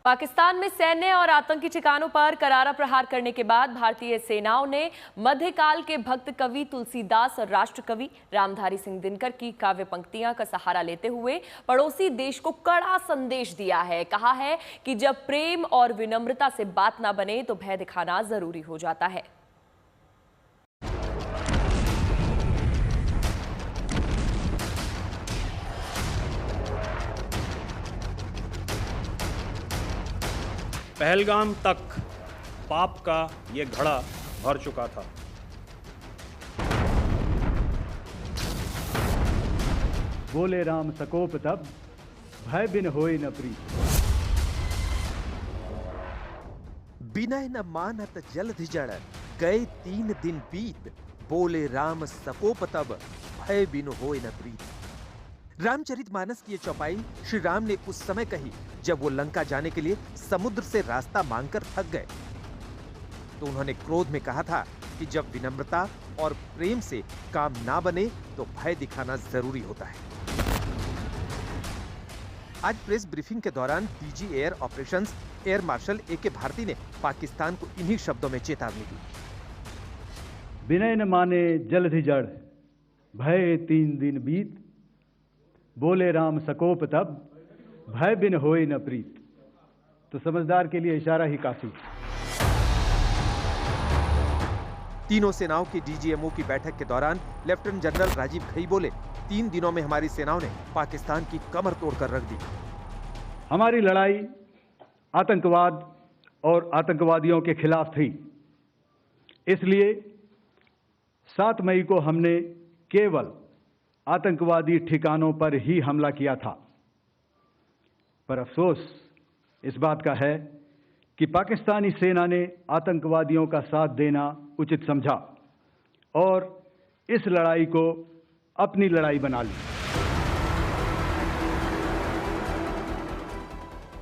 पाकिस्तान में सैन्य और आतंकी ठिकानों पर करारा प्रहार करने के बाद भारतीय सेनाओं ने मध्यकाल के भक्त कवि तुलसीदास और राष्ट्र कवि रामधारी सिंह दिनकर की काव्य पंक्तियां का सहारा लेते हुए पड़ोसी देश को कड़ा संदेश दिया है। कहा है कि जब प्रेम और विनम्रता से बात ना बने तो भय दिखाना जरूरी हो जाता है। पहलगाम तक पाप का ये घड़ा भर चुका था। बोले राम सकोप तब भय बिन होई न प्रीत। बिनय न मानत जलधि जड़ गए 3 दिन बीत। बोले राम सकोप तब भय बिन होई न प्रीत। रामचरितमानस की ये चौपाई श्री राम ने उस समय कही जब वो लंका जाने के लिए समुद्र से रास्ता मांगकर थक गए। तो उन्होंने क्रोध में कहा था कि जब विनम्रता और प्रेम से काम ना बने तो भय दिखाना जरूरी होता है। आज प्रेस ब्रीफिंग के दौरान DG air operations air marshal A K. Bharti ने पाकिस्तान को इन्हीं शब्दों में चेतावनी दी। बिनय न माने जलधि जड़ भय 3 दिन बीत। बोले राम सकोप तब भय बिन होई न प्रीत। तो समझदार के लिए इशारा ही काफी। तीनों सेनाओं की डीजीएमओ की बैठक के दौरान लेफ्टिनेंट जनरल राजीव घई बोले, 3 दिनों में हमारी सेनाओं ने पाकिस्तान की कमर तोड़कर रख दी। हमारी लड़ाई आतंकवाद और आतंकवादियों के खिलाफ थी। इसलिए 7 मई को हमने केवल आतंकवादी ठिकानों पर ही हमला किया था। पर अफसोस इस बात का है कि पाकिस्तानी सेना ने आतंकवादियों का साथ देना उचित समझा और इस लड़ाई को अपनी लड़ाई बना ली।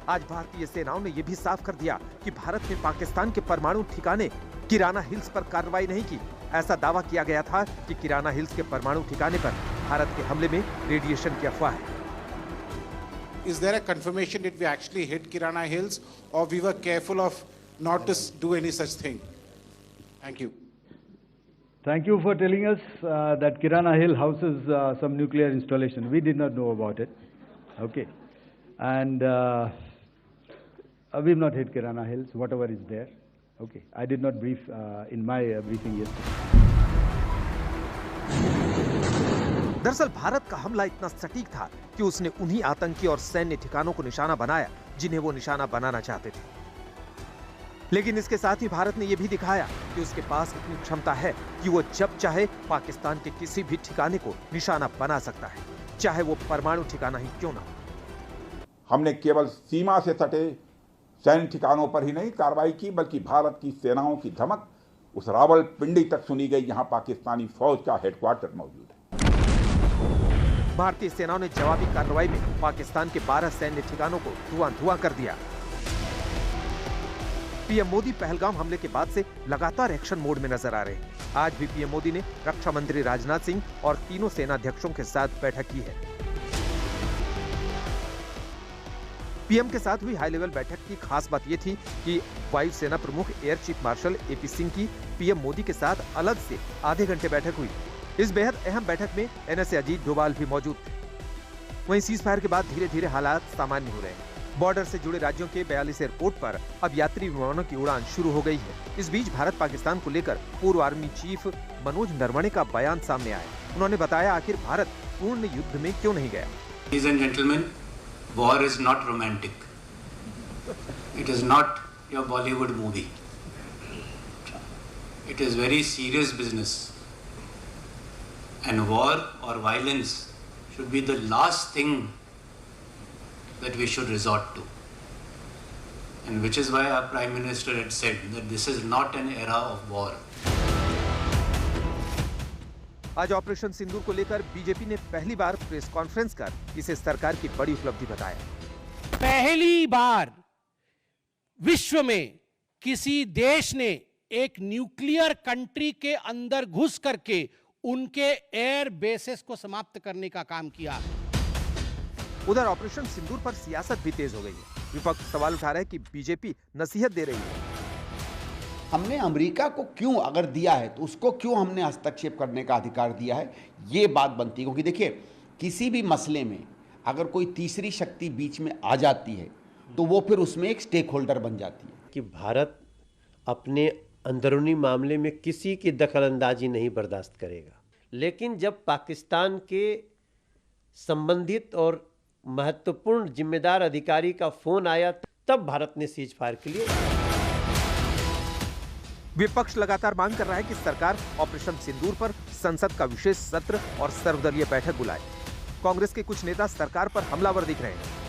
आज भारतीय सेनाओं ने यह भी साफ कर दिया कि भारत ने पाकिस्तान के परमाणु ठिकाने किराना हिल्स पर कार्रवाई नहीं की। ऐसा दावा किया गया था कि किराना हिल्स के परमाणु ठिकाने पर भारत के हमले में रेडिएशन की अफवाह है। Is there a confirmation that we actually hit Kirana Hills, or we were careful of not to do any such thing? Thank you. Thank you for telling us that Kirana Hill houses some nuclear installation. We did not know about it. Okay. And we've not hit Kirana Hills, whatever is there. Okay. I did not brief in my briefing yesterday. दरअसल भारत का हमला इतना सटीक था कि उसने उन्हीं आतंकी और सैन्य ठिकानों को निशाना बनाया जिन्हें वो निशाना बनाना चाहते थे। लेकिन इसके साथ ही भारत ने यह भी दिखाया कि उसके पास इतनी क्षमता है कि वो जब चाहे पाकिस्तान के किसी भी ठिकाने को निशाना बना सकता है, चाहे वो परमाणु ठिकाना ही क्यों ना हो। हमने केवल सीमा से सटे सैन्य ठिकानों पर ही नहीं कार्रवाई की, बल्कि भारत की सेनाओं की धमक उस रावलपिंडी तक सुनी गई जहां पाकिस्तानी फौज का हेडक्वार्टर मौजूद है। भारतीय सेनाओं ने जवाबी कार्रवाई में पाकिस्तान के 12 सैन्य ठिकानों को धुआं कर दिया। पीएम मोदी पहलगाम हमले के बाद से लगातार एक्शन मोड में नजर आ रहे हैं। आज भी पीएम मोदी ने रक्षा मंत्री राजनाथ सिंह और तीनों सेनाध्यक्षों के साथ बैठक की है। पीएम के साथ हुई हाई लेवल बैठक की खास बात यह थी कि वायुसेना प्रमुख air chief marshal A P. Singh की पीएम मोदी के साथ अलग से आधे घंटे बैठक हुई। इस बेहद अहम बैठक में एनएसए अजीत डोभाल भी मौजूद थे। वहीं सीज फायर के बाद धीरे धीरे हालात सामान्य हो रहे हैं। बॉर्डर से जुड़े राज्यों के 42 एयरपोर्ट पर अब यात्री विमानों की उड़ान शुरू हो गई है। इस बीच भारत पाकिस्तान को लेकर पूर्व आर्मी चीफ मनोज नरवणे का बयान सामने आया। उन्होंने बताया आखिर भारत पूर्ण युद्ध में क्यों नहीं गया। Ladies and gentlemen, war is not romantic. It is not your Bollywood movie. It is very serious business. And war or violence should be the last thing that we should resort to. And which is why our Prime Minister had said that this is not an era of war. आज operation सिंदूर को लेकर BJP ने पहली बार press conference कर इसे सरकार की बड़ी उपलब्धि बताया। पहली बार विश्व में किसी देश ने एक न्यूक्लियर कंट्री के अंदर घुस करके उनके एयर बेसेस को समाप्त करने का काम किया। उधर ऑपरेशन सिंदूर पर सियासत भी तेज हो गई है। विपक्ष सवाल उठा रहा है कि बीजेपी नसीहत दे रही है। हमने अमेरिका को क्यों अगर दिया है तो उसको क्यों हमने हस्तक्षेप करने का अधिकार दिया है, ये बात बनती है। क्योंकि देखिए, किसी भी मसले में अगर कोई तीसरी शक्ति बीच में आ जाती है तो वो फिर उसमें एक स्टेक होल्डर बन जाती है। कि भारत अपने अंदरूनी मामले में किसी की दखलंदाजी नहीं बर्दाश्त करेगा, लेकिन जब पाकिस्तान के संबंधित और महत्वपूर्ण जिम्मेदार अधिकारी का फोन आया तब भारत ने सीज फायर के लिए। विपक्ष लगातार मांग कर रहा है कि सरकार ऑपरेशन सिंदूर पर संसद का विशेष सत्र और सर्वदलीय बैठक बुलाए। कांग्रेस के कुछ नेता सरकार पर हमलावर दिख रहे हैं।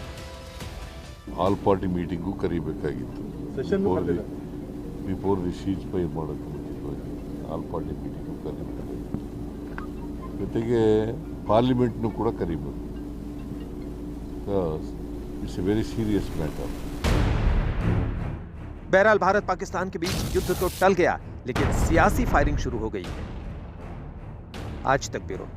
ಆಲ್ ಪಾರ್ಟಿ ಮೀಟಿಂಗು ಕರಿಬೇಕಾಗಿತ್ತು, ಬಿಫೋರ್ ದಿ ಸೀಜ್ ಫೈರ್ ಮಾಡೋಕ್ಕೆ ಮುಂಚಿತವಾಗಿ ಆಲ್ ಪಾರ್ಟಿ ಮೀಟಿಂಗು ಕರಿಬೇಕಾಗಿತ್ತು, ಜೊತೆಗೆ ಪಾರ್ಲಿಮೆಂಟ್ನು ಕೂಡ ಕರಿಬೇಕು. It's A very serious matter. बहरहाल भारत पाकिस्तान के बीच युद्ध तो टल गया, लेकिन सियासी फायरिंग शुरू हो गई है। आज तक ब्यूरो।